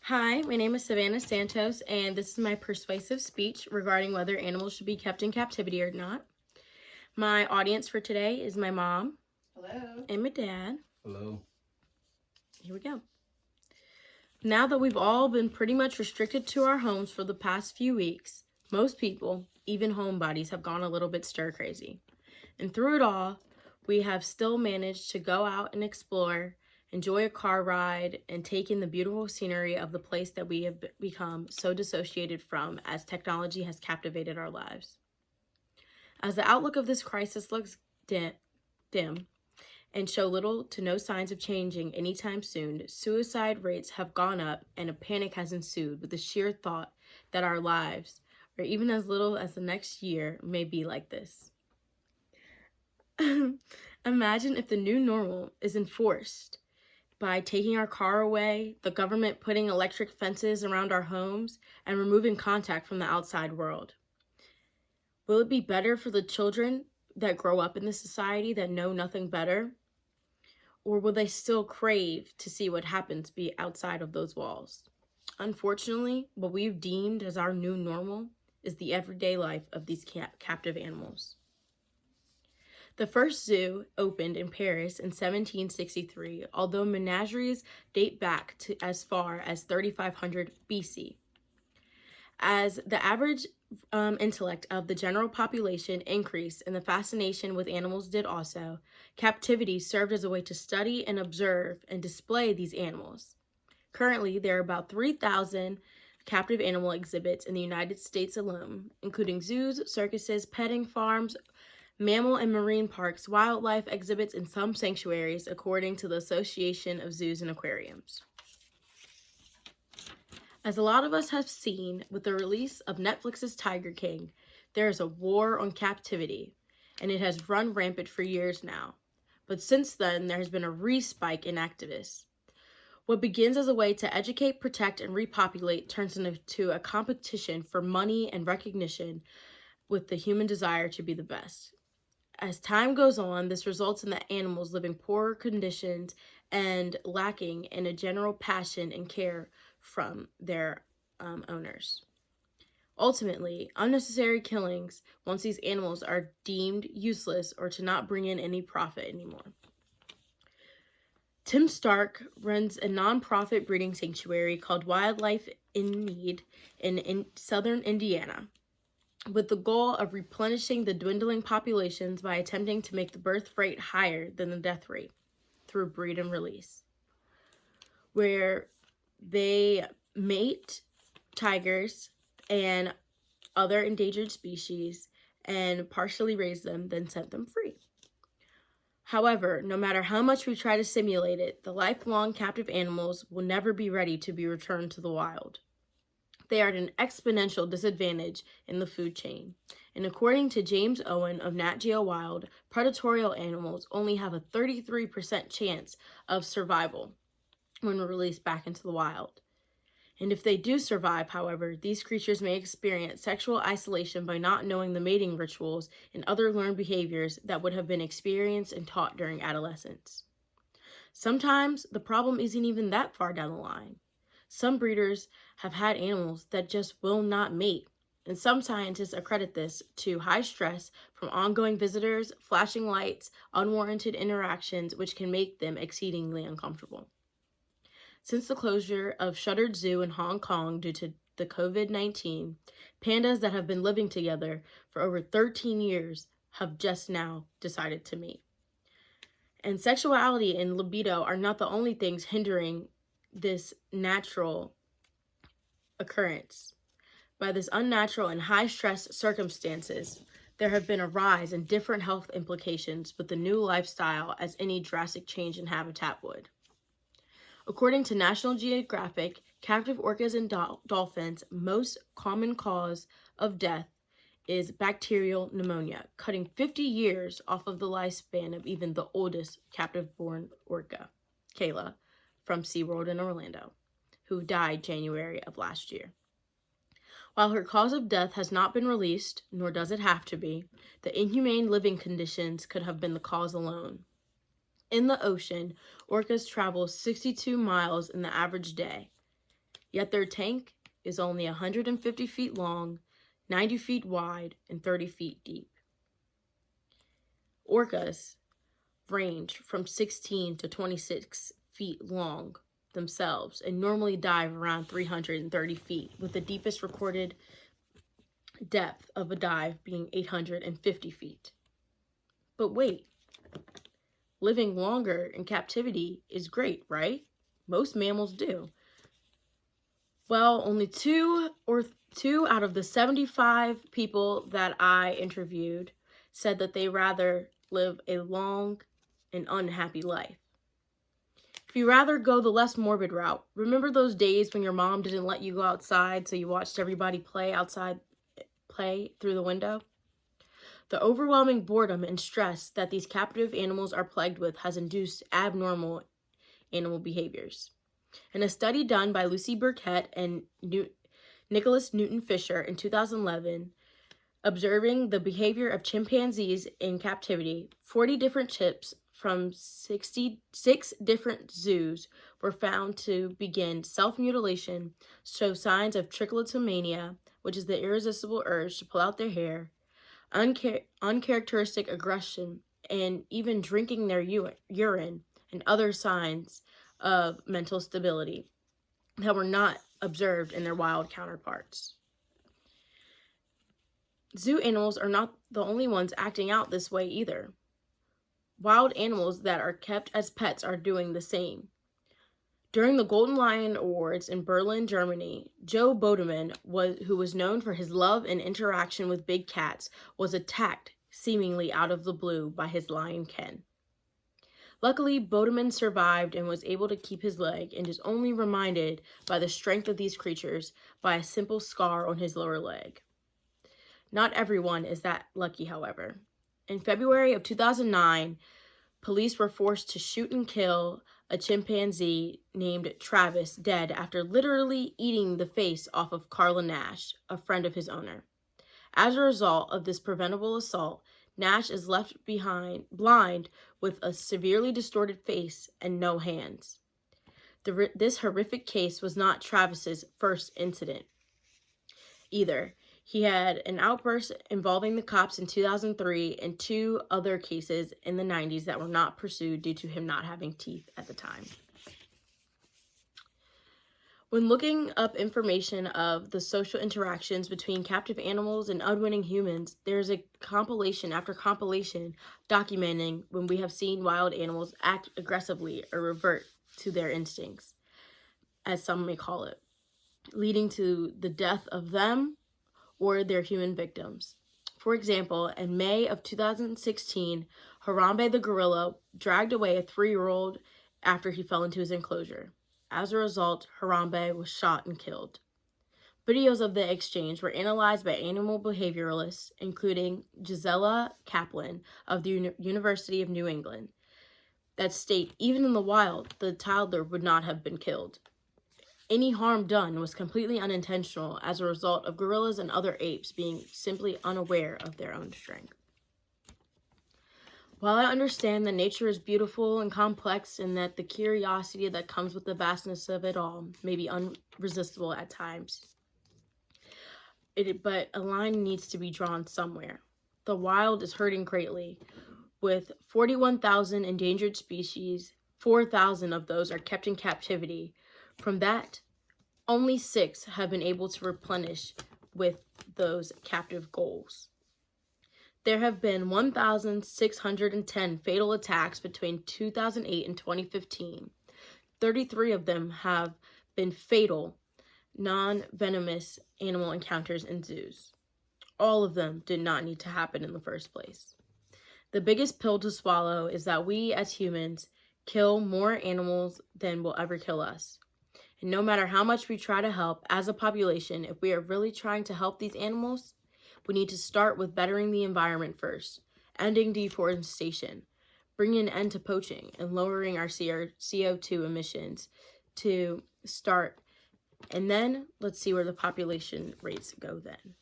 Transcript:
Hi, my name is Savannah Santos, and this is my persuasive speech regarding whether animals should be kept in captivity or not. My audience for today is my mom. Hello. And my dad. Hello. Here we go. Now that we've all been pretty much restricted to our homes for the past few weeks, most people, even homebodies, have gone a little bit stir crazy. And through it all, we have still managed to go out and explore, enjoy a car ride, and take in the beautiful scenery of the place that we have become so dissociated from as technology has captivated our lives. As the outlook of this crisis looks dim and show little to no signs of changing anytime soon, suicide rates have gone up and a panic has ensued with the sheer thought that our lives, or even as little as the next year, may be like this. Imagine if the new normal is enforced by taking our car away, the government putting electric fences around our homes, and removing contact from the outside world. Will it be better for the children that grow up in this society that know nothing better? Or will they still crave to see what happens be outside of those walls? Unfortunately, what we've deemed as our new normal is the everyday life of these captive animals. The first zoo opened in Paris in 1763, although menageries date back to as far as 3500 BC. As the average intellect of the general population increased and the fascination with animals did also, captivity served as a way to study and observe and display these animals. Currently, there are about 3,000 captive animal exhibits in the United States alone, including zoos, circuses, petting farms, mammal and marine parks, wildlife exhibits, and some sanctuaries, according to the Association of Zoos and Aquariums. As a lot of us have seen with the release of Netflix's Tiger King, there is a war on captivity, and it has run rampant for years now. But since then, there has been a respike in activists. What begins as a way to educate, protect, and repopulate turns into a competition for money and recognition with the human desire to be the best. As time goes on, this results in the animals living poorer conditions and lacking in a general passion and care from their owners. Ultimately, unnecessary killings once these animals are deemed useless or to not bring in any profit anymore. Tim Stark runs a nonprofit breeding sanctuary called Wildlife in Need in southern Indiana, with the goal of replenishing the dwindling populations by attempting to make the birth rate higher than the death rate through breed and release, where they mate tigers and other endangered species and partially raise them, then set them free. However, no matter how much we try to simulate it, the lifelong captive animals will never be ready to be returned to the wild. They are at an exponential disadvantage in the food chain. And according to James Owen of Nat Geo Wild, predatory animals only have a 33% chance of survival when released back into the wild. And if they do survive, however, these creatures may experience sexual isolation by not knowing the mating rituals and other learned behaviors that would have been experienced and taught during adolescence. Sometimes the problem isn't even that far down the line. Some breeders have had animals that just will not mate, and some scientists accredit this to high stress from ongoing visitors, flashing lights, unwarranted interactions, which can make them exceedingly uncomfortable. Since the closure of Shuttered Zoo in Hong Kong due to the COVID-19, pandas that have been living together for over 13 years have just now decided to mate. And sexuality and libido are not the only things hindering this natural occurrence. By this unnatural and high-stress circumstances, there have been a rise in different health implications with the new lifestyle as any drastic change in habitat would. According to National Geographic, captive orcas and dolphins' most common cause of death is bacterial pneumonia, cutting 50 years off of the lifespan of even the oldest captive-born orca, Kayla, from SeaWorld in Orlando, who died January of last year. While her cause of death has not been released, nor does it have to be, the inhumane living conditions could have been the cause alone. In the ocean, orcas travel 62 miles in the average day. yet their tank is only 150 feet long, 90 feet wide, and 30 feet deep. Orcas range from 16 to 26 feet long themselves and normally dive around 330 feet, with the deepest recorded depth of a dive being 850 feet. But wait, living longer in captivity is great, right? Most mammals do. Well, only two out of the 75 people that I interviewed said that they rather live a long and unhappy life. If you rather go the less morbid route, remember those days when your mom didn't let you go outside, so you watched everybody play through the window? The overwhelming boredom and stress that these captive animals are plagued with has induced abnormal animal behaviors. In a study done by Lucy Burkett and Nicholas Newton Fisher in 2011, observing the behavior of chimpanzees in captivity, 40 different chips from 66 different zoos were found to begin self-mutilation, show signs of trichotillomania, which is the irresistible urge to pull out their hair, uncharacteristic aggression, and even drinking their urine, and other signs of mental stability that were not observed in their wild counterparts. Zoo animals are not the only ones acting out this way either. Wild animals that are kept as pets are doing the same. During the Golden Lion Awards in Berlin, Germany, Joe Bodeman, who was known for his love and interaction with big cats, was attacked seemingly out of the blue by his lion Ken. Luckily, Bodeman survived and was able to keep his leg, and is only reminded by the strength of these creatures by a simple scar on his lower leg. Not everyone is that lucky, however. In February of 2009, police were forced to shoot and kill a chimpanzee named Travis dead after literally eating the face off of Carla Nash, a friend of his owner. As a result of this preventable assault, Nash is left behind blind with a severely distorted face and no hands. This horrific case was not Travis's first incident either. He had an outburst involving the cops in 2003 and 2 other cases in the 90s that were not pursued due to him not having teeth at the time. When looking up information of the social interactions between captive animals and unwitting humans, there's a compilation after compilation documenting when we have seen wild animals act aggressively or revert to their instincts, as some may call it, leading to the death of them or their human victims. For example, in May of 2016, Harambe the gorilla dragged away a 3-year-old after he fell into his enclosure. As a result, Harambe was shot and killed. Videos of the exchange were analyzed by animal behavioralists, including Gisela Kaplan of the University of New England, that state even in the wild, the toddler would not have been killed. Any harm done was completely unintentional as a result of gorillas and other apes being simply unaware of their own strength. While I understand that nature is beautiful and complex and that the curiosity that comes with the vastness of it all may be irresistible at times, but a line needs to be drawn somewhere. The wild is hurting greatly. With 41,000 endangered species, 4,000 of those are kept in captivity. From that, only 6 have been able to replenish with those captive goals. There have been 1,610 fatal attacks between 2008 and 2015. 33 of them have been fatal, non-venomous animal encounters in zoos. All of them did not need to happen in the first place. The biggest pill to swallow is that we as humans kill more animals than will ever kill us. And no matter how much we try to help as a population, if we are really trying to help these animals, we need to start with bettering the environment first, ending deforestation, bringing an end to poaching, and lowering our CO2 emissions to start. And then let's see where the population rates go then.